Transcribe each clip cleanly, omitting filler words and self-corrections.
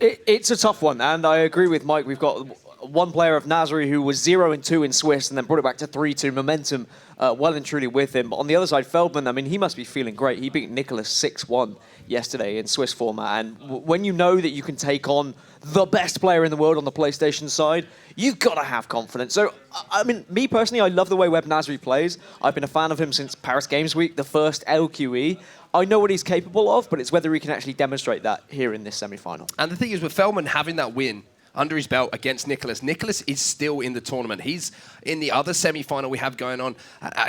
It's a tough one, and I agree with Mike. We've got one player of Nasri who was 0-2 in Swiss and then brought it back to 3-2. Momentum well and truly with him. But on the other side, Feldman, I mean, he must be feeling great. He beat Nicholas 6-1 yesterday in Swiss format. And when you know that you can take on the best player in the world on the PlayStation side, you've got to have confidence. So, I mean, me personally, I love the way Web Nasri plays. I've been a fan of him since Paris Games Week, the first LQE. I know what he's capable of, but it's whether he can actually demonstrate that here in this semi-final. And the thing is, with Feldman having that win under his belt against Nicholas, Nicholas is still in the tournament. He's in the other semi-final we have going on,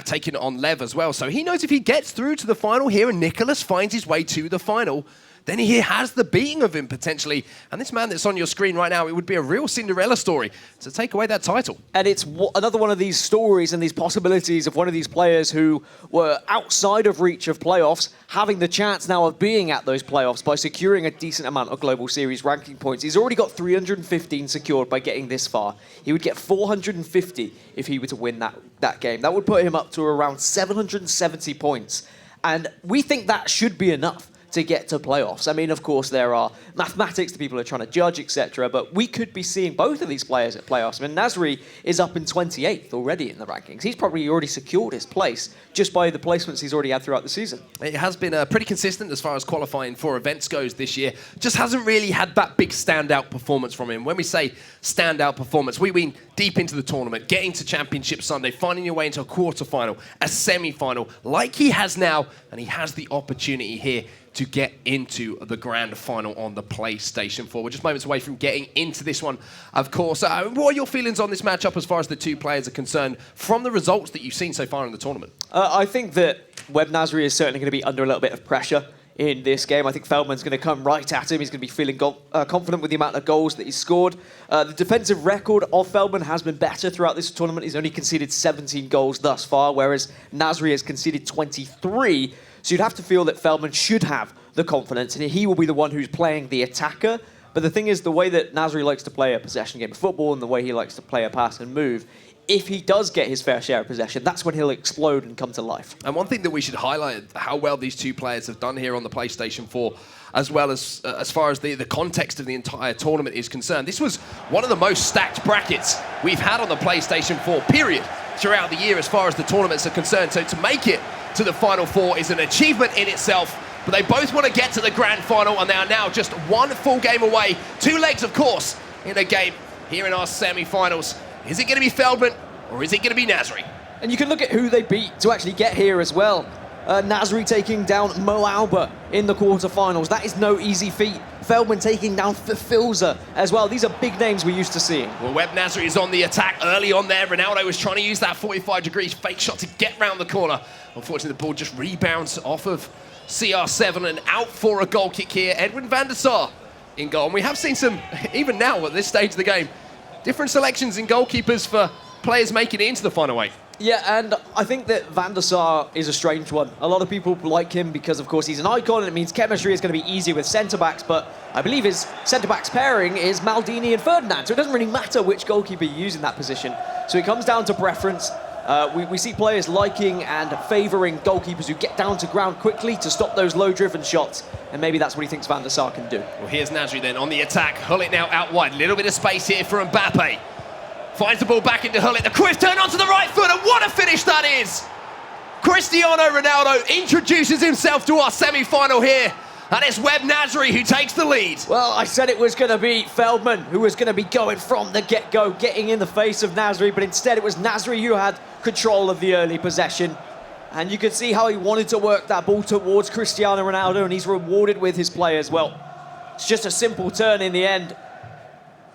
taking on Lev as well. So he knows if he gets through to the final here and Nicholas finds his way to the final, then he has the beating of him potentially. And this man that's on your screen right now, it would be a real Cinderella story to take away that title. And it's another one of these stories and these possibilities of one of these players who were outside of reach of playoffs, having the chance now of being at those playoffs by securing a decent amount of Global Series ranking points. He's already got 315 secured by getting this far. He would get 450 if he were to win that game. That would put him up to around 770 points. And we think that should be enough to get to playoffs. I mean, of course, there are mathematics that people are trying to judge, etc., but we could be seeing both of these players at playoffs. I mean, Nasri is up in 28th already in the rankings. He's probably already secured his place just by the placements he's already had throughout the season. It has been pretty consistent as far as qualifying for events goes this year. Just hasn't really had that big standout performance from him. When we say standout performance, we mean deep into the tournament, getting to Championship Sunday, finding your way into a quarterfinal, a semi-final, like he has now, and he has the opportunity here to get into the grand final on the PlayStation 4. We're just moments away from getting into this one, of course. What are your feelings on this matchup as far as the two players are concerned from the results that you've seen so far in the tournament? I think that Web Nasri is certainly going to be under a little bit of pressure in this game. I think Feldman's going to come right at him. He's going to be feeling confident with the amount of goals that he's scored. The defensive record of Feldman has been better throughout this tournament. He's only conceded 17 goals thus far, whereas Nasri has conceded 23. So you'd have to feel that Feldman should have the confidence, and he will be the one who's playing the attacker. But the thing is, the way that Nasri likes to play a possession game of football and the way he likes to play a pass and move, if he does get his fair share of possession, that's when he'll explode and come to life. And one thing that we should highlight, how well these two players have done here on the PlayStation 4, as well as far as the context of the entire tournament is concerned. This was one of the most stacked brackets we've had on the PlayStation 4, period, throughout the year as far as the tournaments are concerned. So to make it to the Final Four is an achievement in itself. But they both want to get to the grand final, and they are now just one full game away. Two legs, of course, in a game here in our semi-finals. Is it going to be Feldman, or is it going to be Nasri? And you can look at who they beat to actually get here as well. Nasri taking down Mo Alba in the quarterfinals. That is no easy feat. Feldman taking down Filza as well. These are big names we're used to seeing. Well, Web Nasri is on the attack early on there. Ronaldo was trying to use that 45 degrees fake shot to get round the corner. Unfortunately, the ball just rebounds off of CR7 and out for a goal kick here. Edwin van der Sar in goal. And we have seen some, even now at this stage of the game, different selections in goalkeepers for players making it into the final eight. Yeah, and I think that Van der Sar is a strange one. A lot of people like him because, of course, he's an icon and it means chemistry is going to be easier with centre-backs, but I believe his centre-backs pairing is Maldini and Ferdinand, so it doesn't really matter which goalkeeper you use in that position. So it comes down to preference. We see players liking and favouring goalkeepers who get down to ground quickly to stop those low-driven shots, and maybe that's what he thinks Van der Sar can do. Well, here's Nasri then on the attack. Hullet now out wide. Little bit of space here for Mbappe. Finds the ball back into Hullet. The quick turn onto the right foot, and what a finish that is! Cristiano Ronaldo introduces himself to our semi-final here, and it's Web Nasri who takes the lead. Well, I said it was going to be Feldman who was going to be going from the get-go, getting in the face of Nasri, but instead it was Nasri who had control of the early possession. And you could see how he wanted to work that ball towards Cristiano Ronaldo, and he's rewarded with his play as well. It's just a simple turn in the end,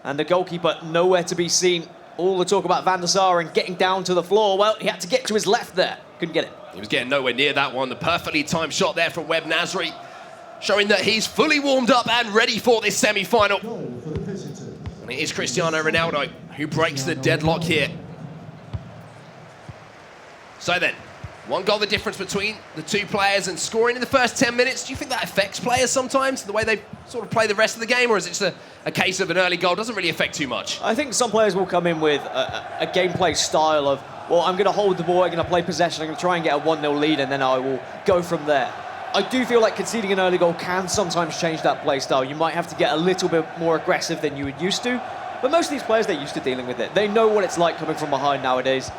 and the goalkeeper nowhere to be seen. All the talk about Van der Sar and getting down to the floor, well, he had to get to his left there. Couldn't get it. He was getting nowhere near that one. The perfectly timed shot there from Web Nasri, showing that he's fully warmed up and ready for this semi-final. And it is Cristiano Ronaldo who breaks the deadlock here. So then, one goal the difference between the two players, and scoring in the first 10 minutes. Do you think that affects players sometimes, the way they sort of play the rest of the game, or is it just a case of an early goal doesn't really affect too much? I think some players will come in with a gameplay style of, well, I'm going to hold the ball, I'm going to play possession, I'm going to try and get a 1-0 lead, and then I will go from there. I do feel like conceding an early goal can sometimes change that play style. You might have to get a little bit more aggressive than you would used to, but most of these players, they're used to dealing with it. They know what it's like coming from behind nowadays.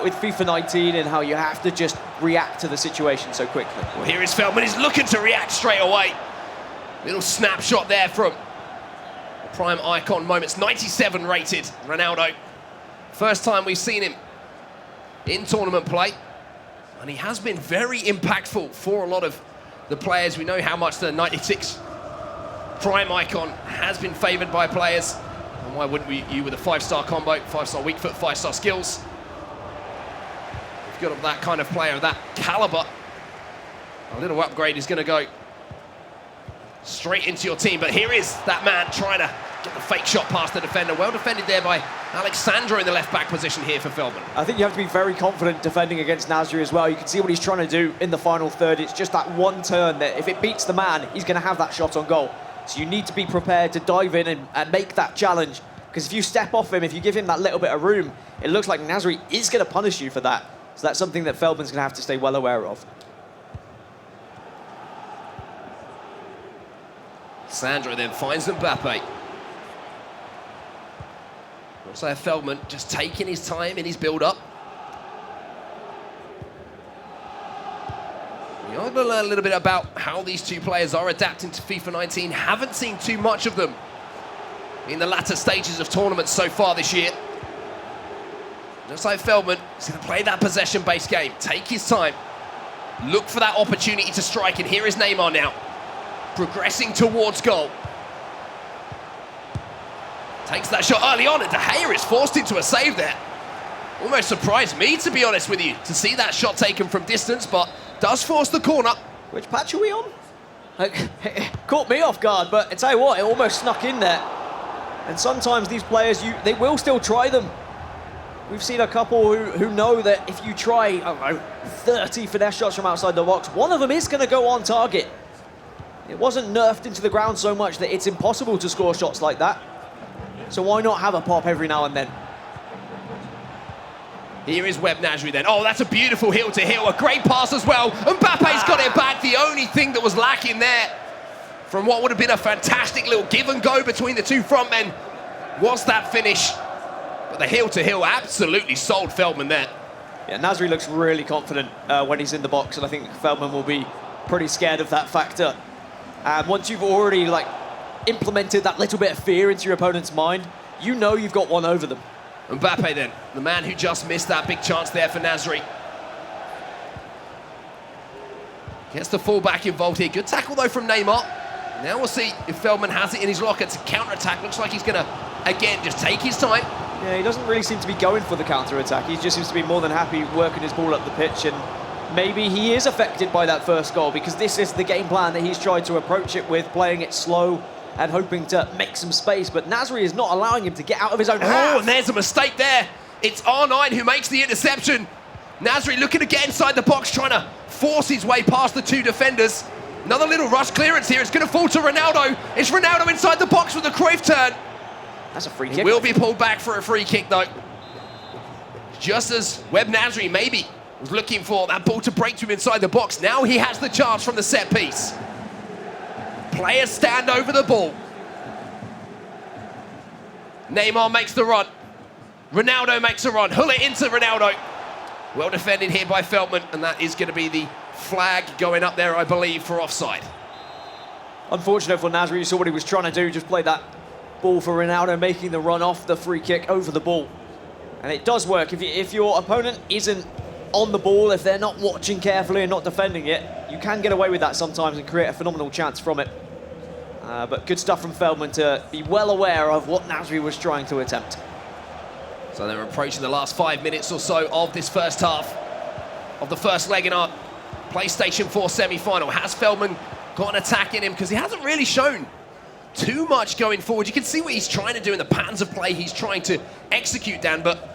With FIFA 19 and how you have to just react to the situation so quickly. Well, here is Feldman. He's looking to react straight away. Little snapshot there from the prime icon moments. 97 rated, Ronaldo. First time we've seen him in tournament play. And he has been very impactful for a lot of the players. We know how much the 96 prime icon has been favoured by players. And why wouldn't you with a 5-star combo, 5-star weak foot, 5-star skills? If you've got that kind of player of that caliber, a little upgrade is going to go straight into your team. But here is that man trying to get the fake shot past the defender. Well defended there by Alexandra in the left-back position here for Feldman. I think you have to be very confident defending against Nasri as well. You can see what he's trying to do in the final third. It's just that one turn that if it beats the man, he's going to have that shot on goal. So you need to be prepared to dive in and make that challenge. Because if you step off him, if you give him that little bit of room, it looks like Nasri is going to punish you for that. So that's something that Feldman's going to have to stay well aware of. Sandra then finds Mbappe. Also Feldman just taking his time in his build-up. We are going to learn a little bit about how these two players are adapting to FIFA 19. Haven't seen too much of them in the latter stages of tournaments so far this year. Just like Feldman, he's going to play that possession-based game, take his time, look for that opportunity to strike, and here is Neymar now, progressing towards goal. Takes that shot early on, and De Gea is forced into a save there. Almost surprised me, to be honest with you, to see that shot taken from distance, but does force the corner. Which patch are we on? Caught me off guard, but I tell you what, it almost snuck in there. And sometimes these players, they will still try them. We've seen a couple who know that if you try, I don't know, 30 finesse shots from outside the box, one of them is going to go on target. It wasn't nerfed into the ground so much that it's impossible to score shots like that. So why not have a pop every now and then? Here is Webb Nasri then. Oh, that's a beautiful heel-to-heel, a great pass as well. Mbappe's got it back. The only thing that was lacking there from what would have been a fantastic little give and go between the two front men was that finish. But the heel-to-heel absolutely sold Feldman there. Yeah, Nasri looks really confident when he's in the box, and I think Feldman will be pretty scared of that factor. And once you've already implemented that little bit of fear into your opponent's mind, you know you've got one over them. Mbappe then, the man who just missed that big chance there for Nasri. Gets the fullback involved here. Good tackle though from Neymar. Now we'll see if Feldman has it in his locker to counter-attack. Looks like he's going to, again, just take his time. Yeah, he doesn't really seem to be going for the counter-attack. He just seems to be more than happy working his ball up the pitch, and maybe he is affected by that first goal because this is the game plan that he's tried to approach it with, playing it slow and hoping to make some space, but Nasri is not allowing him to get out of his own half. Oh, and there's a mistake there. It's R9 who makes the interception. Nasri looking to get inside the box, trying to force his way past the two defenders. Another little rush clearance here. It's going to fall to Ronaldo. It's Ronaldo inside the box with a Cruyff turn. That's a free kick. It will be pulled back for a free kick, though. Just as Webb Nasri maybe was looking for that ball to break to him inside the box. Now he has the chance from the set piece. Players stand over the ball. Neymar makes the run. Ronaldo makes a run. Hull it into Ronaldo. Well defended here by Feldman, and that is going to be the flag going up there, I believe, for offside. Unfortunate for Nasri. You saw what he was trying to do, just play that ball for Ronaldo, making the run off the free kick over the ball. And it does work. If your opponent isn't on the ball, if they're not watching carefully and not defending it, you can get away with that sometimes and create a phenomenal chance from it. But good stuff from Feldman to be well aware of what Nasri was trying to attempt. So they're approaching the last 5 minutes or so of this first half of the first leg in our PlayStation 4 semi-final. Has Feldman got an attack in him? Because he hasn't really shown too much going forward. You can see what he's trying to do in the patterns of play he's trying to execute, Dan, but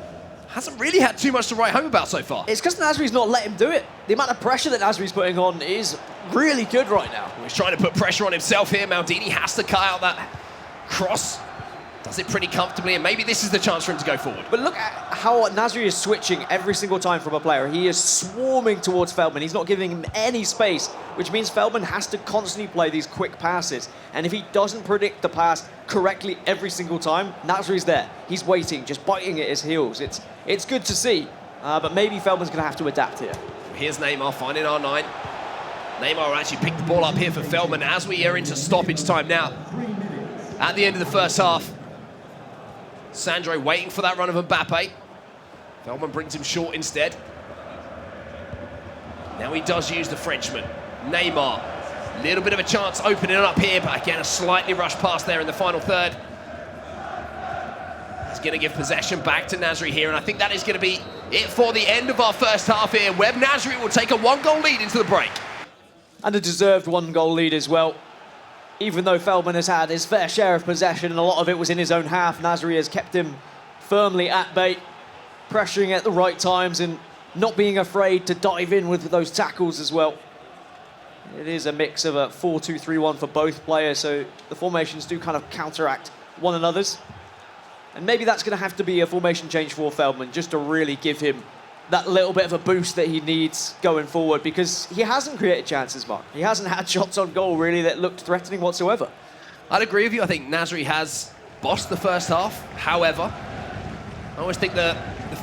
hasn't really had too much to write home about so far. It's because Nasri's not let him do it. The amount of pressure that Nasri's putting on is really good right now. He's trying to put pressure on himself here. Maldini has to cut out that cross Does it pretty comfortably, and maybe this is the chance for him to go forward. But look at how Nasri is switching every single time from a player. He is swarming towards Feldman. He's not giving him any space, which means Feldman has to constantly play these quick passes. And if he doesn't predict the pass correctly every single time, Nasri's there. He's waiting, just biting at his heels. It's good to see, but maybe Feldman's going to have to adapt here. Here's Neymar finding R9. Neymar will actually pick the ball up here for Feldman as we are into stoppage time now. At the end of the first half, Sandro waiting for that run of Mbappe. Feldman brings him short instead. Now he does use the Frenchman. Neymar, a little bit of a chance opening up here, but again, a slightly rushed pass there in the final third. He's going to give possession back to Nasri here, and I think that is going to be it for the end of our first half here. Web Nasri will take a 1-goal lead into the break. And a deserved 1-goal lead as well. Even though Feldman has had his fair share of possession, and a lot of it was in his own half, Nasri has kept him firmly at bay, pressuring at the right times and not being afraid to dive in with those tackles as well. It is a mix of a 4-2-3-1 for both players, so the formations do kind of counteract one another's. And maybe that's going to have to be a formation change for Feldman, just to really give him that little bit of a boost that he needs going forward, because he hasn't created chances, Mark. He hasn't had shots on goal, really, that looked threatening whatsoever. I'd agree with you. I think Nasri has bossed the first half. However, I always think the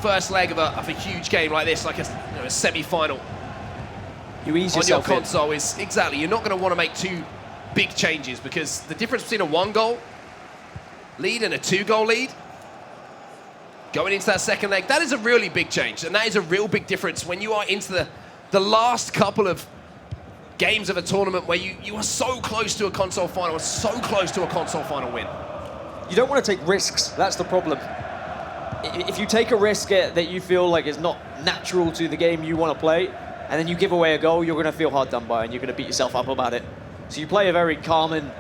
first leg of a huge game like this, like a semi-final, You ease on your yourself in. console is, exactly, you're not going to want to make two big changes, because the difference between a 1-goal lead and a 2-goal lead, going into that second leg, that is a really big change, and that is a real big difference when you are into the last couple of games of a tournament where you are so close to a console final, so close to a console final win. You don't want to take risks, that's the problem. If you take a risk that you feel like is not natural to the game you want to play, and then you give away a goal, you're going to feel hard done by, and you're going to beat yourself up about it. So you play a very calm and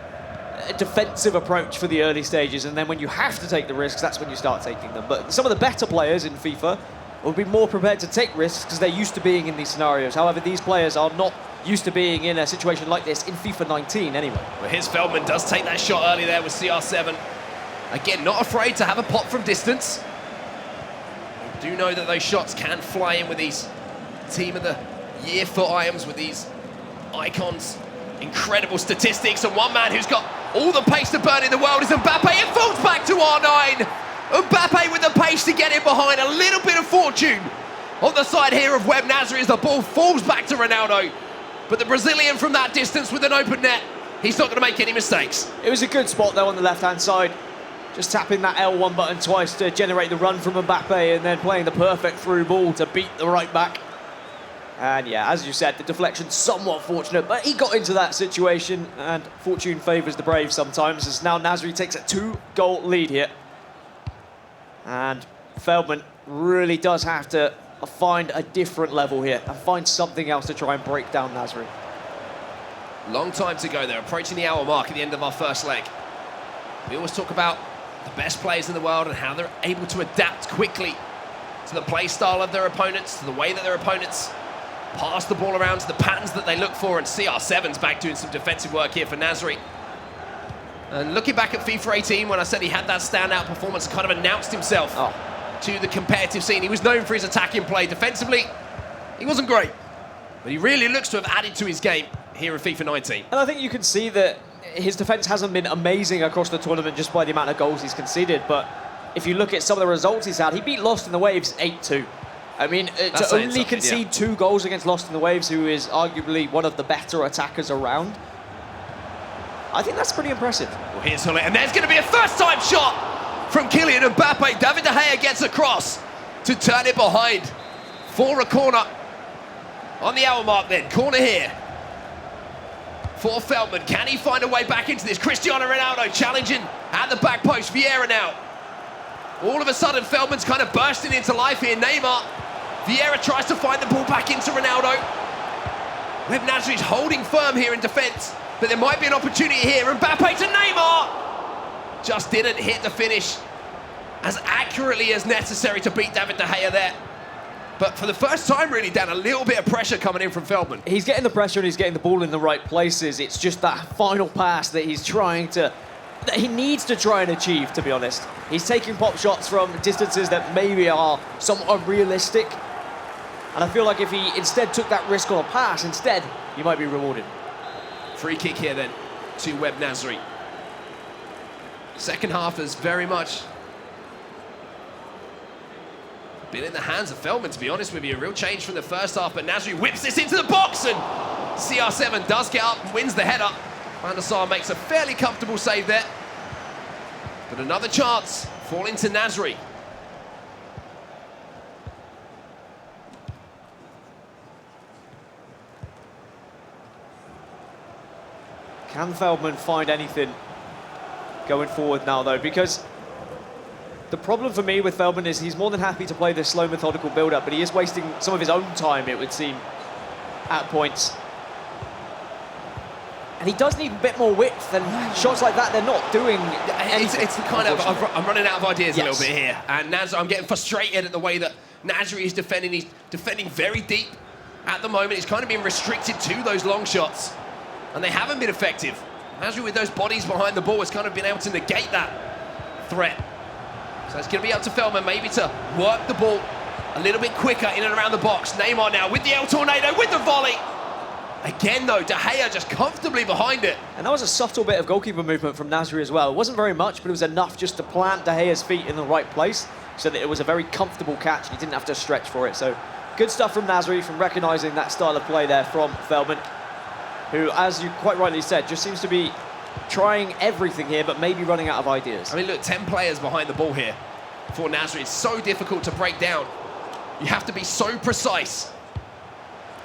defensive approach for the early stages, and then when you have to take the risks, that's when you start taking them. But some of the better players in FIFA will be more prepared to take risks because they're used to being in these scenarios. However, these players are not used to being in a situation like this in FIFA 19 anyway. Well, here's Feldman, does take that shot early there with CR7. Again, not afraid to have a pop from distance. We do know that those shots can fly in with these Team of the Year foot items, with these icons. Incredible statistics, and one man who's got all the pace to burn in the world is Mbappe. It falls back to R9. Mbappe with the pace to get in behind. A little bit of fortune on the side here of Web Nasri as the ball falls back to Ronaldo. But the Brazilian from that distance with an open net, he's not going to make any mistakes. It was a good spot though on the left-hand side. Just tapping that L1 button twice to generate the run from Mbappe, and then playing the perfect through ball to beat the right back. And yeah, as you said, the deflection's somewhat fortunate, but he got into that situation, and fortune favours the brave sometimes, as now Nasri takes a 2-goal lead here. And Feldman really does have to find a different level here and find something else to try and break down Nasri. Long time to go there, approaching the hour mark at the end of our first leg. We always talk about the best players in the world and how they're able to adapt quickly to the play style of their opponents, to the way that their opponents pass the ball around, to the patterns that they look for, and CR7's back doing some defensive work here for Nasri. And looking back at FIFA 18, when I said he had that standout performance, kind of announced himself to the competitive scene. He was known for his attacking play. Defensively, he wasn't great, but he really looks to have added to his game here in FIFA 19. And I think you can see that his defence hasn't been amazing across the tournament just by the amount of goals he's conceded, but if you look at some of the results he's had, he beat Lost in the Waves 8-2. I mean, to only concede 2 goals against Lost in the Waves, who is arguably one of the better attackers around, I think that's pretty impressive. Well, here's Hulle, and there's going to be a first-time shot from Kylian Mbappe. David De Gea gets across to turn it behind for a corner on the hour mark then. Corner here for Feldman. Can he find a way back into this? Cristiano Ronaldo challenging at the back post. Vieira now. All of a sudden, Feldman's kind of bursting into life here. Neymar. Vieira tries to find the ball back into Ronaldo. Web Nasri's holding firm here in defence, but there might be an opportunity here. Mbappe to Neymar. Just didn't hit the finish as accurately as necessary to beat David De Gea there. But for the first time, really, Dan, a little bit of pressure coming in from Feldman. He's getting the pressure and he's getting the ball in the right places. It's just that final pass that he's trying to that he needs to try and achieve, to be honest. He's taking pop shots from distances that maybe are somewhat unrealistic. And I feel like if he instead took that risk on a pass, instead, he might be rewarded. Free kick here then to Webb Nasri. Second half has very much been in the hands of Feldman, to be honest with you. A real change from the first half, but Nasri whips this into the box, and CR7 does get up and wins the header. Van der Sar makes a fairly comfortable save there. But another chance falling to Nasri. Can Feldman find anything going forward now, though? Because the problem for me with Feldman is he's more than happy to play this slow, methodical build-up, but he is wasting some of his own time, it would seem, at points. And he does need a bit more width, and shots like that, they're not doing anything. It's the kind of, I'm running out of ideas a Yes. little bit here. And I'm getting frustrated at the way that Nasri is defending. He's defending very deep at the moment. He's kind of being restricted to those long shots, and they haven't been effective. Nasri with those bodies behind the ball has kind of been able to negate that threat. So it's going to be up to Feldman maybe to work the ball a little bit quicker in and around the box. Neymar now with the El Tornado, with the volley. Again, though, De Gea just comfortably behind it. And that was a subtle bit of goalkeeper movement from Nasri as well. It wasn't very much, but it was enough just to plant De Gea's feet in the right place so that it was a very comfortable catch and he didn't have to stretch for it. So good stuff from Nasri, from recognising that style of play there from Feldman, who, as you quite rightly said, just seems to be trying everything here, but maybe running out of ideas. I mean, look, 10 players behind the ball here for Nasri. It's so difficult to break down. You have to be so precise,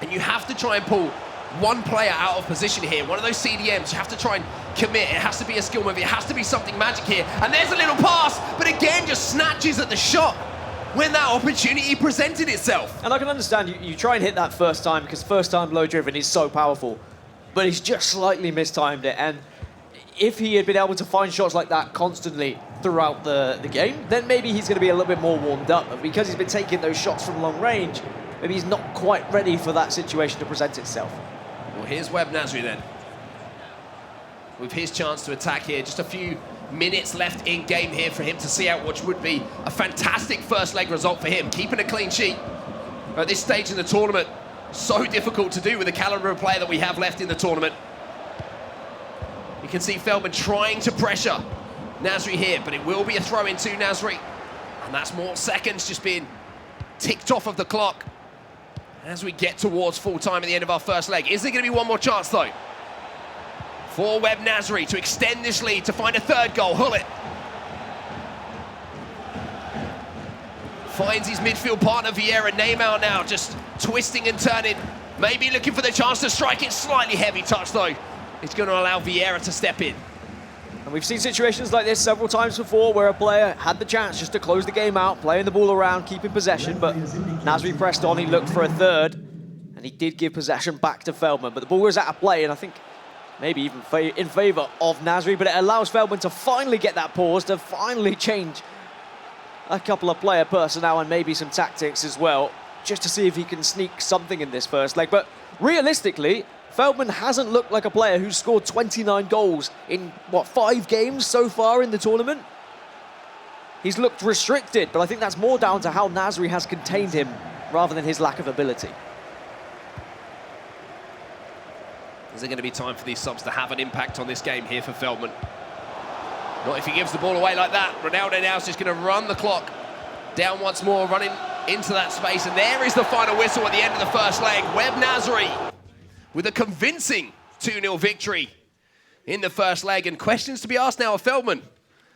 and you have to try and pull one player out of position here, one of those CDMs. You have to try and commit. It has to be a skill move. It has to be something magic here. And there's a little pass, but again, just snatches at the shot when that opportunity presented itself. And I can understand you try and hit that first time, because first time low driven is so powerful, but he's just slightly mistimed it. And if he had been able to find shots like that constantly throughout the game, then maybe he's going to be a little bit more warmed up. But because he's been taking those shots from long range, maybe he's not quite ready for that situation to present itself. Well, here's Webb Nasri then, with his chance to attack here. Just a few minutes left in game here for him to see out what would be a fantastic first leg result for him. Keeping a clean sheet at this stage in the tournament, so difficult to do with the caliber of player that we have left in the tournament. You can see Feldman trying to pressure Nasri here, but it will be a throw in to Nasri. And that's more seconds just being ticked off of the clock as we get towards full time at the end of our first leg. Is there going to be one more chance, though, for Webb Nasri to extend this lead, to find a third goal? Hullet finds his midfield partner Vieira. Neymar now just twisting and turning, maybe looking for the chance to strike it. Slightly heavy touch, though. It's going to allow Vieira to step in. And we've seen situations like this several times before where a player had the chance just to close the game out, playing the ball around, keeping possession, but Nasri pressed on, he looked for a third, and he did give possession back to Feldman. But the ball was out of play, and I think maybe even in favour of Nasri, but it allows Feldman to finally get that pause, to finally change a couple of player personnel and maybe some tactics as well, just to see if he can sneak something in this first leg. But realistically, Feldman hasn't looked like a player who's scored 29 goals in, what, 5 games so far in the tournament? He's looked restricted, but I think that's more down to how Nasri has contained him rather than his lack of ability. Is there going to be time for these subs to have an impact on this game here for Feldman? Not if he gives the ball away like that. Ronaldo now is just going to run the clock down once more, running into that space, and there is the final whistle at the end of the first leg. Webb Nasri with a convincing 2-0 victory in the first leg. And questions to be asked now of Feldman.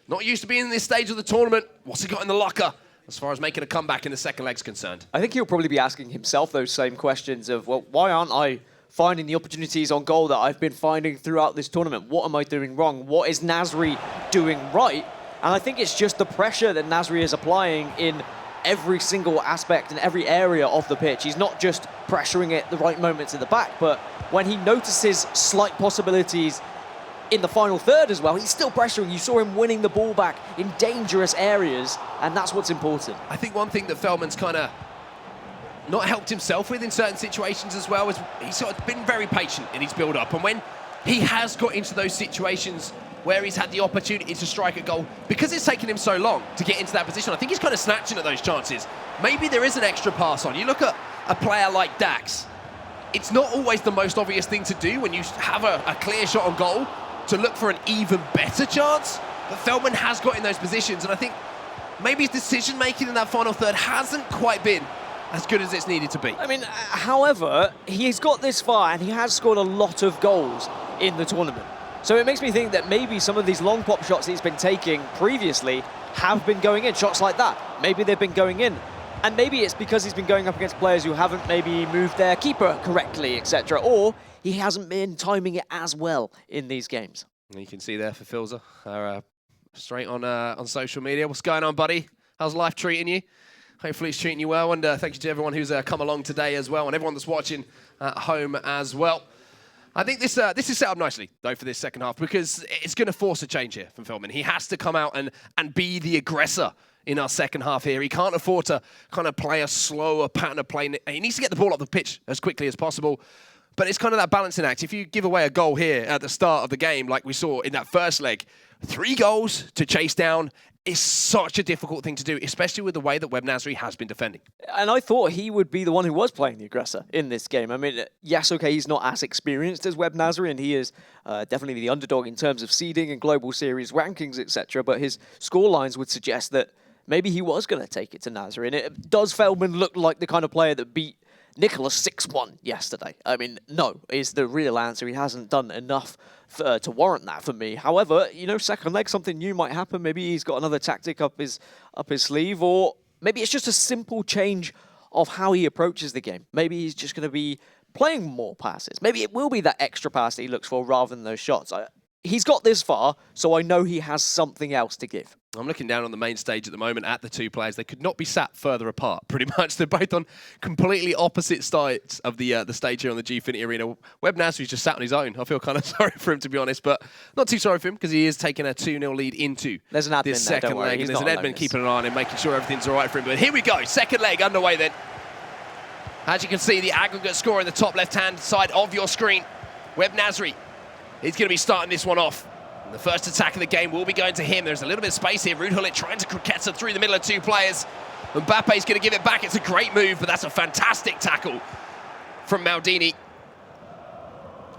Not used to being in this stage of the tournament. What's he got in the locker as far as making a comeback in the second leg's concerned? I think he'll probably be asking himself those same questions of, well, why aren't I finding the opportunities on goal that I've been finding throughout this tournament? What am I doing wrong? What is Nasri doing right? And I think it's just the pressure that Nasri is applying in every single aspect and every area of the pitch. He's not just pressuring it at the right moments at the back, but when he notices slight possibilities in the final third as well, he's still pressuring. You saw him winning the ball back in dangerous areas, and that's what's important. I think one thing that Feldman's kind of not helped himself with in certain situations as well is he's sort of been very patient in his build-up, and when he has got into those situations where he's had the opportunity to strike a goal. Because it's taken him so long to get into that position, I think he's kind of snatching at those chances. Maybe there is an extra pass on. You look at a player like Dax, it's not always the most obvious thing to do when you have a clear shot on goal to look for an even better chance. But Feldman has got in those positions, and I think maybe his decision-making in that final third hasn't quite been as good as it's needed to be. I mean, however, he's got this far and he has scored a lot of goals in the tournament. So it makes me think that maybe some of these long pop shots that he's been taking previously have been going in, shots like that. Maybe they've been going in. And maybe it's because he's been going up against players who haven't maybe moved their keeper correctly, etc. Or he hasn't been timing it as well in these games. And you can see there for Filza, straight on social media. What's going on, buddy? How's life treating you? Hopefully it's treating you well, and thank you to everyone who's come along today as well, and everyone that's watching at home as well. I think this is set up nicely, though, for this second half, because it's going to force a change here from Feldman. He has to come out and be the aggressor in our second half here. He can't afford to kind of play a slower pattern of play. He needs to get the ball up the pitch as quickly as possible. But it's kind of that balancing act. If you give away a goal here at the start of the game, like we saw in that first leg, 3 goals to chase down is such a difficult thing to do, especially with the way that Webb Nasri has been defending. And I thought he would be the one who was playing the aggressor in this game. I mean, yes, okay, he's not as experienced as Webb Nasri, and he is definitely the underdog in terms of seeding and Global Series rankings, etc. But his scorelines would suggest that maybe he was going to take it to Nasri. And does Feldman look like the kind of player that beat Nicholas 6-1 yesterday? I mean, no, is the real answer. He hasn't done enough to warrant that for me. However, you know, second leg, something new might happen. Maybe he's got another tactic up his sleeve, or maybe it's just a simple change of how he approaches the game. Maybe he's just going to be playing more passes. Maybe it will be that extra pass that he looks for rather than those shots. He's got this far, so I know he has something else to give. I'm looking down on the main stage at the moment at the two players. They could not be sat further apart, pretty much. They're both on completely opposite sides of the stage here on the Gfinity Arena. Webb Nasri's just sat on his own. I feel kind of sorry for him, to be honest, but not too sorry for him because he is taking a 2-0 lead into There's an admin this there, second leg. He's and there's an admin keeping an eye on him, making sure everything's all right for him. But here we go, second leg underway then. As you can see, the aggregate score in the top left-hand side of your screen. Webb Nasri, he's going to be starting this one off. And the first attack of the game will be going to him. There's a little bit of space here. Ruud Gullit trying to croquette through the middle of 2 players. Mbappe's going to give it back. It's a great move, but that's a fantastic tackle from Maldini.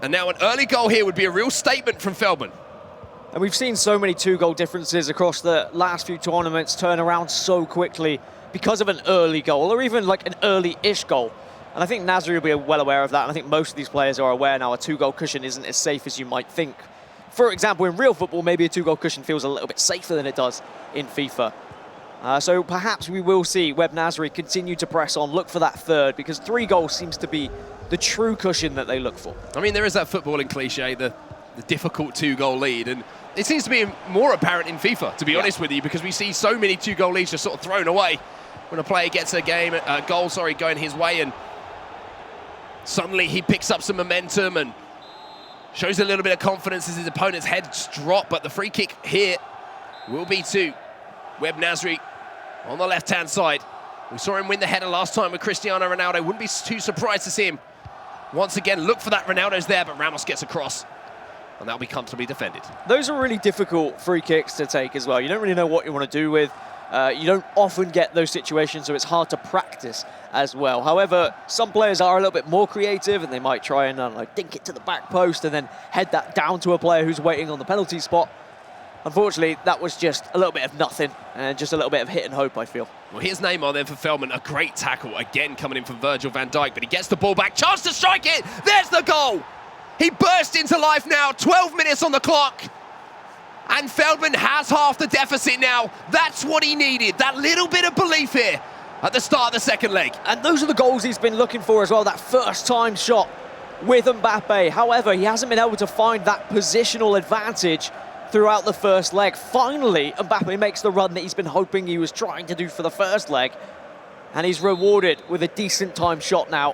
And now an early goal here would be a real statement from Feldman. And we've seen so many 2-goal differences across the last few tournaments turn around so quickly because of an early goal, or even like an early-ish goal. And I think Nasri will be well aware of that, and I think most of these players are aware now a 2-goal cushion isn't as safe as you might think. For example, in real football, maybe a 2-goal cushion feels a little bit safer than it does in FIFA. So perhaps we will see Webb Nasri continue to press on, look for that third, because 3 goals seems to be the true cushion that they look for. I mean, there is that footballing cliche, the difficult 2-goal lead, and it seems to be more apparent in FIFA, to be honest with you, because we see so many 2-goal leads just sort of thrown away when a player gets a goal going his way, and suddenly he picks up some momentum and shows a little bit of confidence as his opponent's heads drop, but the free kick here will be to Webb Nasri on the left-hand side. We saw him win the header last time with Cristiano Ronaldo. Wouldn't be too surprised to see him once again look for that. Ronaldo's there, but Ramos gets across, and that'll be comfortably defended. Those are really difficult free kicks to take as well. You don't really know what you want to do with. You don't often get those situations, so it's hard to practice as well. However, some players are a little bit more creative, and they might try and dink it to the back post and then head that down to a player who's waiting on the penalty spot. Unfortunately, that was just a little bit of nothing, and just a little bit of hit and hope, I feel. Well, here's Neymar then for Feldman. A great tackle, again coming in from Virgil van Dijk, but he gets the ball back. Chance to strike it! There's the goal! He burst into life now, 12 minutes on the clock. And Feldman has half the deficit now. That's what he needed, that little bit of belief here at the start of the second leg. And those are the goals he's been looking for as well, that first-time shot with Mbappe. However, he hasn't been able to find that positional advantage throughout the first leg. Finally, Mbappe makes the run that he's been hoping he was trying to do for the first leg. And he's rewarded with a decent-time shot now.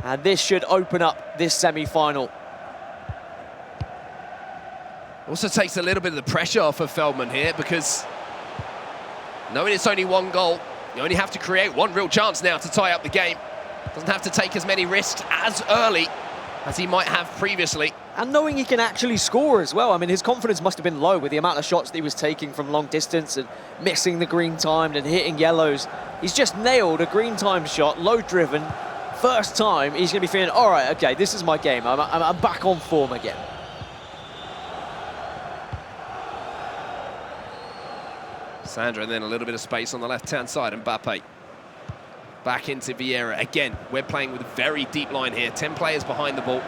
And this should open up this semi-final. Also takes a little bit of the pressure off of Feldman here, because knowing it's only 1 goal, you only have to create 1 real chance now to tie up the game. Doesn't have to take as many risks as early. as he might have previously. And knowing he can actually score as well. I mean, his confidence must have been low with the amount of shots that he was taking from long distance and missing the green timed and hitting yellows. He's just nailed a green timed shot, low driven, first time. He's going to be feeling, all right, okay, this is my game. I'm back on form again. Sandra, and then a little bit of space on the left-hand side. Mbappe back into Vieira. Again, we're playing with a very deep line here. 10 players behind the ball.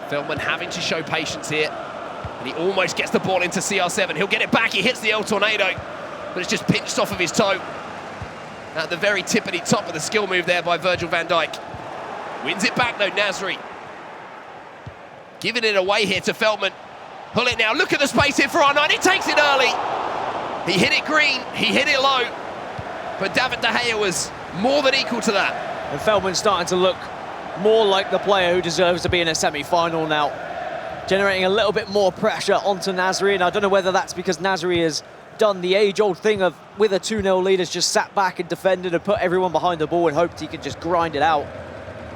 Feldman having to show patience here. And he almost gets the ball into CR7. He'll get it back. He hits the El Tornado. But it's just pinched off of his toe. At the very tippity top of the skill move there by Virgil van Dijk. Wins it back, though, Nasri. Giving it away here to Feldman. Pull it now. Look at the space here for R9. He takes it early. He hit it green, he hit it low, but David De Gea was more than equal to that. And Feldman's starting to look more like the player who deserves to be in a semi-final now, generating a little bit more pressure onto Nasri, and I don't know whether that's because Nasri has done the age-old thing of, with a 2-0 lead, has just sat back and defended and put everyone behind the ball and hoped he could just grind it out,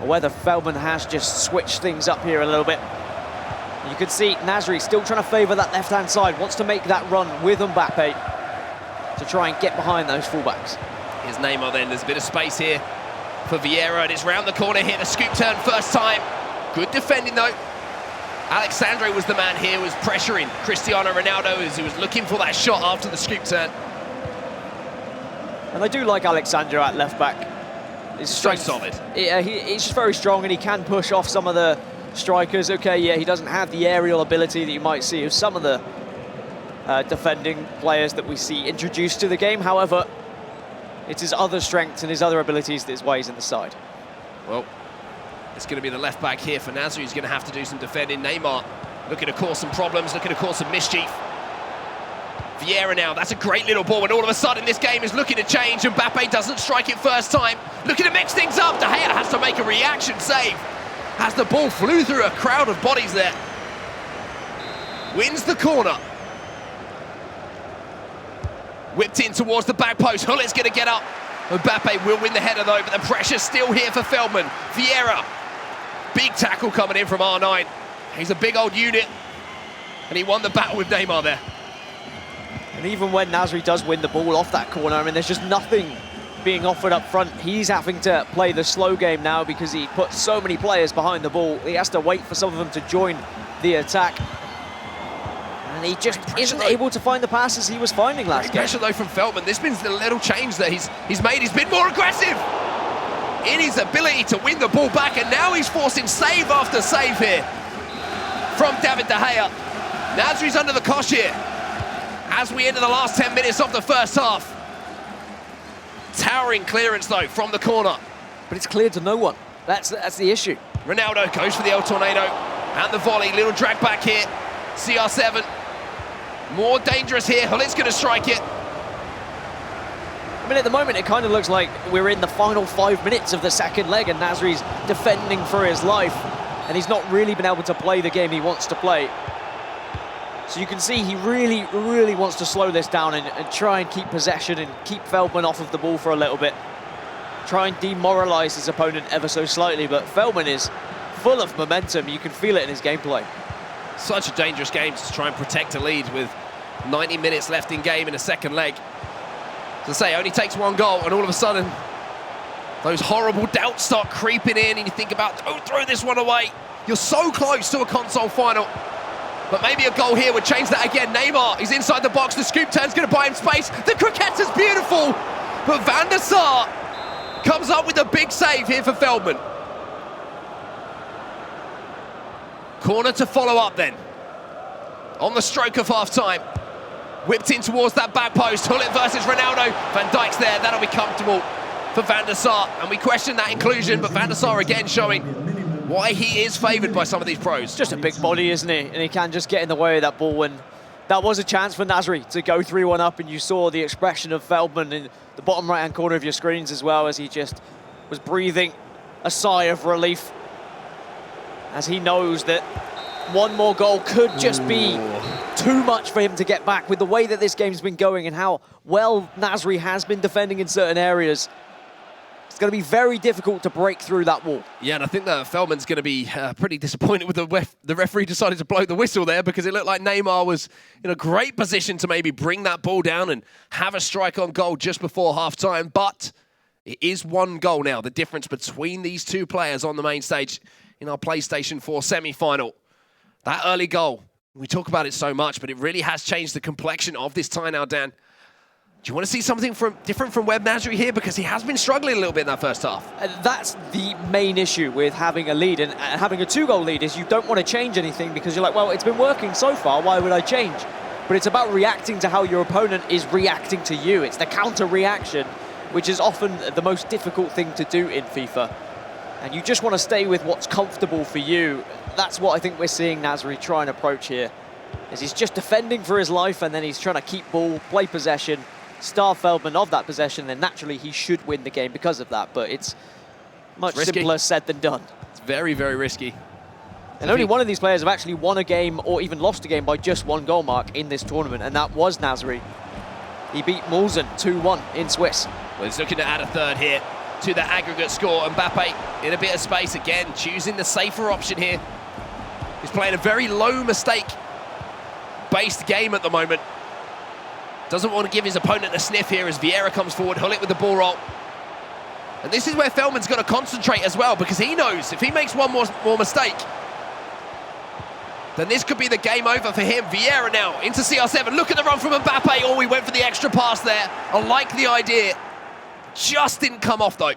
or whether Feldman has just switched things up here a little bit. You can see Nasri still trying to favour that left-hand side, wants to make that run with Mbappe to try and get behind those fullbacks. Here's Neymar then, there's a bit of space here for Vieira, and it's round the corner here, the scoop turn first time. Good defending though. Alexandre was the man here, was pressuring Cristiano Ronaldo as he was looking for that shot after the scoop turn. And I do like Alexandre at left back. His strength, so solid. Yeah, he's just very strong and he can push off some of the strikers. Okay, yeah, he doesn't have the aerial ability that you might see of some of the defending players that we see introduced to the game. However, it's his other strengths and his other abilities that is why he's in the side. Well, it's going to be the left back here for Nasri. He's going to have to do some defending. Neymar looking to cause some problems, looking to cause some mischief. Vieira now, that's a great little ball, and all of a sudden this game is looking to change. Mbappe doesn't strike it first time, looking to mix things up. De Gea has to make a reaction save as the ball flew through a crowd of bodies there. Wins the corner. Whipped in towards the back post. Hullit's going to get up. Mbappe will win the header though, but the pressure's still here for Feldman. Vieira. Big tackle coming in from R9. He's a big old unit. And he won the battle with Neymar there. And even when Nasri does win the ball off that corner, I mean, there's just nothing being offered up front. He's having to play the slow game now because he put so many players behind the ball. He has to wait for some of them to join the attack. And he just isn't able to find the passes he was finding last game. Pressure though from Feldman. This means the little change that he's made. He's been more aggressive in his ability to win the ball back, and now he's forcing save after save here from David De Gea. Nasri's under the cosh here as we enter the last 10 minutes of the first half. Towering clearance though from the corner. But it's cleared to no one. That's the issue. Ronaldo goes for the El Tornado and the volley. Little drag back here. CR7. More dangerous here. Hullit's going to strike it. I mean, at the moment, it kind of looks like we're in the final 5 minutes of the second leg and Nasri's defending for his life. And he's not really been able to play the game he wants to play. So you can see he really, really wants to slow this down and try and keep possession and keep Feldman off of the ball for a little bit. Try and demoralize his opponent ever so slightly, but Feldman is full of momentum. You can feel it in his gameplay. Such a dangerous game to try and protect a lead with 90 minutes left in game in a second leg. As I say, only takes one goal, and all of a sudden, those horrible doubts start creeping in, and you think about, oh, throw this one away. You're so close to a console final. But maybe a goal here would change that again. Neymar, he's inside the box. The scoop turn's going to buy him space. The croquette is beautiful. But Van der Sar comes up with a big save here for Feldman. Corner to follow up then. On the stroke of half-time. Whipped in towards that back post. Hullit versus Ronaldo. Van Dijk's there. That'll be comfortable for Van der Sar. And we question that inclusion, but Van der Sar again showing why he is favoured by some of these pros. Just a big body, isn't he? And he can just get in the way of that ball. And that was a chance for Nasri to go 3-1 up, and you saw the expression of Feldman in the bottom right-hand corner of your screens as well, as he just was breathing a sigh of relief, as he knows that one more goal could just be too much for him to get back with the way that this game's been going and how well Nasri has been defending in certain areas. It's going to be very difficult to break through that wall. Yeah, and I think that Feldman's going to be pretty disappointed with the referee decided to blow the whistle there, because it looked like Neymar was in a great position to maybe bring that ball down and have a strike on goal just before half-time. But it is one goal now, the difference between these two players on the main stage in our PlayStation 4 semi-final. That early goal, we talk about it so much, but it really has changed the complexion of this tie now, Dan. Do you want to see something different from Webb Nasri here? Because he has been struggling a little bit in that first half. That's the main issue with having a lead and having a 2-goal lead, is you don't want to change anything because you're like, well, it's been working so far, why would I change? But it's about reacting to how your opponent is reacting to you. It's the counter-reaction, which is often the most difficult thing to do in FIFA. And you just want to stay with what's comfortable for you. That's what I think we're seeing Nasri try and approach here, is he's just defending for his life, and then he's trying to keep ball, play possession, starve Feldman of that possession, then naturally he should win the game because of that. But it's much simpler said than done. It's very, very risky. And only one of these players have actually won a game or even lost a game by just 1 goal mark in this tournament, and that was Nasri. He beat Mulzen 2-1 in Swiss. Well, he's looking to add a third here to the aggregate score. Mbappe in a bit of space again, choosing the safer option here. He's playing a very low mistake-based game at the moment. Doesn't want to give his opponent a sniff here as Vieira comes forward, Hullet with the ball roll. And this is where Feldman's got to concentrate as well, because he knows if he makes one more mistake, then this could be the game over for him. Vieira now into CR7. Look at the run from Mbappe. Oh, he went for the extra pass there. I like the idea. Just didn't come off, though.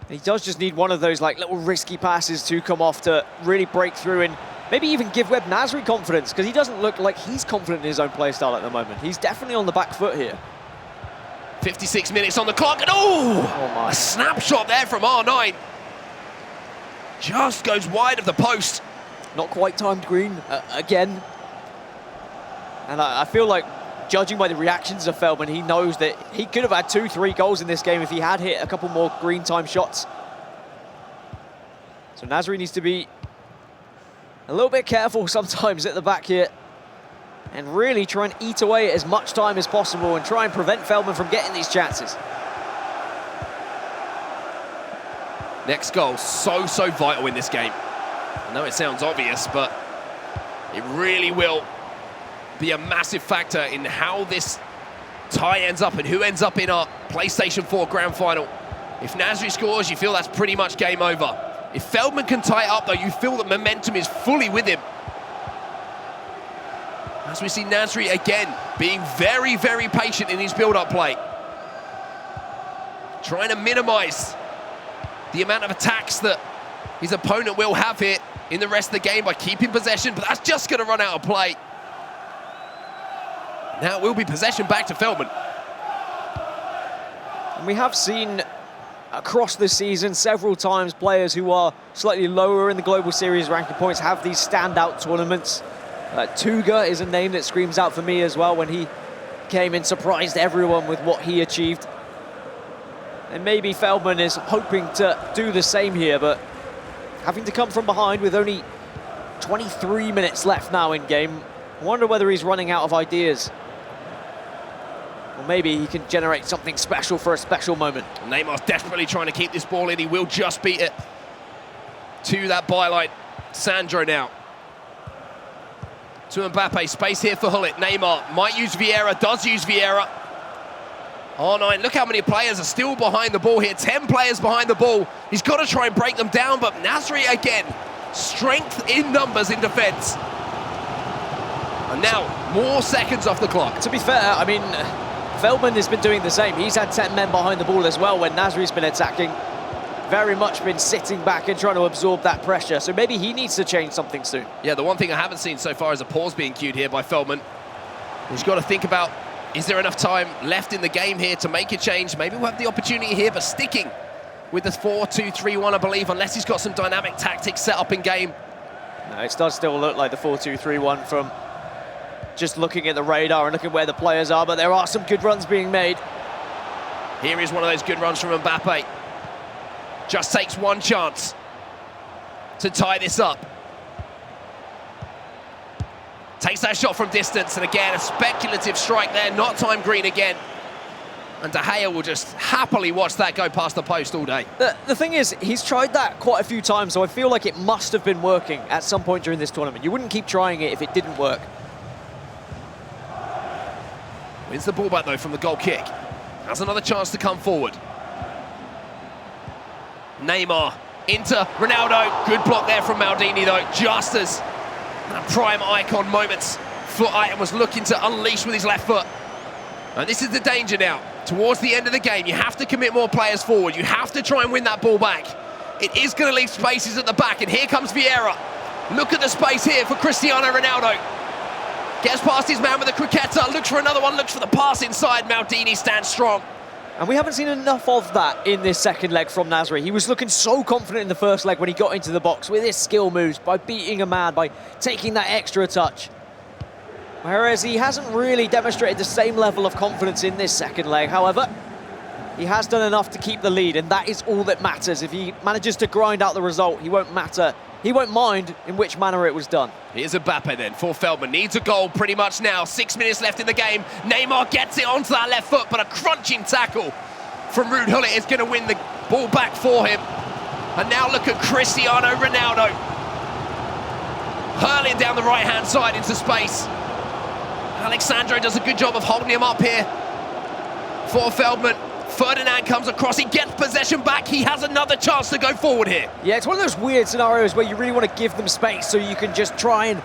He does just need one of those like little risky passes to come off to really break through and maybe even give Webb Nasri confidence, because he doesn't look like he's confident in his own play style at the moment. He's definitely on the back foot here. 56 minutes on the clock, and oh my. A snapshot there from R9. Just goes wide of the post. Not quite timed green again. And I feel like, judging by the reactions of Feldman, he knows that he could have had 2-3 goals in this game if he had hit a couple more green time shots. So Nasri needs to be a little bit careful sometimes at the back here and really try and eat away at as much time as possible and try and prevent Feldman from getting these chances. Next goal, so vital in this game. I know it sounds obvious, but it really will be a massive factor in how this tie ends up and who ends up in our PlayStation 4 Grand Final. If Nasri scores, you feel that's pretty much game over. If Feldman can tie it up, though, you feel that momentum is fully with him. As we see Nasri again being very, very patient in his build-up play. Trying to minimize the amount of attacks that his opponent will have here in the rest of the game by keeping possession, but that's just going to run out of play. Now it will be possession back to Feldman. And we have seen across the season several times players who are slightly lower in the Global Series ranking points have these standout tournaments. Tuga is a name that screams out for me as well when he came and surprised everyone with what he achieved. And maybe Feldman is hoping to do the same here, but having to come from behind with only 23 minutes left now in game, I wonder whether he's running out of ideas. Or maybe he can generate something special for a special moment. Neymar's desperately trying to keep this ball in. He will just beat it to that byline. Sandro now. To Mbappe, space here for Hullet. Neymar might use Vieira, does use Vieira. R9, look how many players are still behind the ball here. 10 players behind the ball. He's got to try and break them down, but Nasri again, strength in numbers in defense. And now, more seconds off the clock. To be fair, I mean, Feldman has been doing the same. He's had 10 men behind the ball as well when Nasri's been attacking. Very much been sitting back and trying to absorb that pressure. So maybe he needs to change something soon. Yeah, the one thing I haven't seen so far is a pause being cued here by Feldman. He's got to think about, is there enough time left in the game here to make a change? Maybe we'll have the opportunity here, but sticking with the 4-2-3-1, I believe, unless he's got some dynamic tactics set up in game. No, it does still look like the 4-2-3-1 from just looking at the radar and looking where the players are, but there are some good runs being made. Here is one of those good runs from Mbappe. Just takes one chance to tie this up. Takes that shot from distance, and again, a speculative strike there, not time green again. And De Gea will just happily watch that go past the post all day. The thing is, he's tried that quite a few times, so I feel like it must have been working at some point during this tournament. You wouldn't keep trying it if it didn't work. Wins the ball back, though, from the goal kick. Has another chance to come forward. Neymar into Ronaldo. Good block there from Maldini, though, just as prime icon moments. Foot item was looking to unleash with his left foot. And this is the danger now. Towards the end of the game, you have to commit more players forward. You have to try and win that ball back. It is going to leave spaces at the back, and here comes Vieira. Look at the space here for Cristiano Ronaldo. Gets past his man with the croqueta, looks for another one, looks for the pass inside. Maldini stands strong. And we haven't seen enough of that in this second leg from Nasri. He was looking so confident in the first leg when he got into the box with his skill moves, by beating a man, by taking that extra touch. Whereas he hasn't really demonstrated the same level of confidence in this second leg. However, he has done enough to keep the lead, and that is all that matters. If he manages to grind out the result, he won't mind in which manner it was done. Here's Mbappe then for Feldman. Needs a goal pretty much now. 6 minutes left in the game. Neymar gets it onto that left foot, but a crunching tackle from Ruud Gullit is going to win the ball back for him. And now look at Cristiano Ronaldo. Hurling down the right-hand side into space. Alexandro does a good job of holding him up here for Feldman. Ferdinand comes across, he gets possession back, he has another chance to go forward here. Yeah, it's one of those weird scenarios where you really want to give them space so you can just try and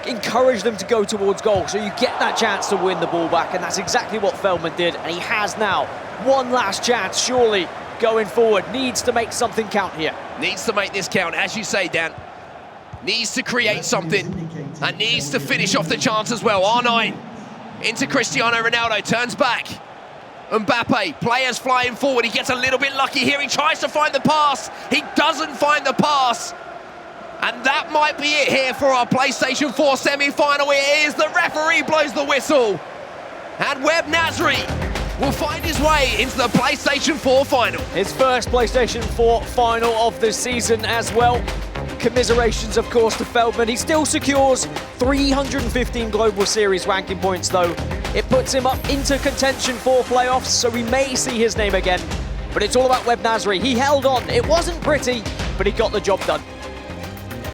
encourage them to go towards goal, so you get that chance to win the ball back, and that's exactly what Feldman did, and he has now one last chance, surely, going forward. Needs to make something count here. Needs to make this count, as you say, Dan. Needs to create something, and needs to finish off the chance as well. R9 into Cristiano Ronaldo, turns back. Mbappe, players flying forward, he gets a little bit lucky here, he tries to find the pass, he doesn't find the pass. And that might be it here for our PlayStation 4 semi-final. It is, the referee blows the whistle. And Web Nasri will find his way into the PlayStation 4 final. His first PlayStation 4 final of the season as well. Commiserations, of course, to Feldman. He still secures 315 Global Series ranking points, though. It puts him up into contention for playoffs, so we may see his name again. But it's all about Web Nasri. He held on. It wasn't pretty, but he got the job done.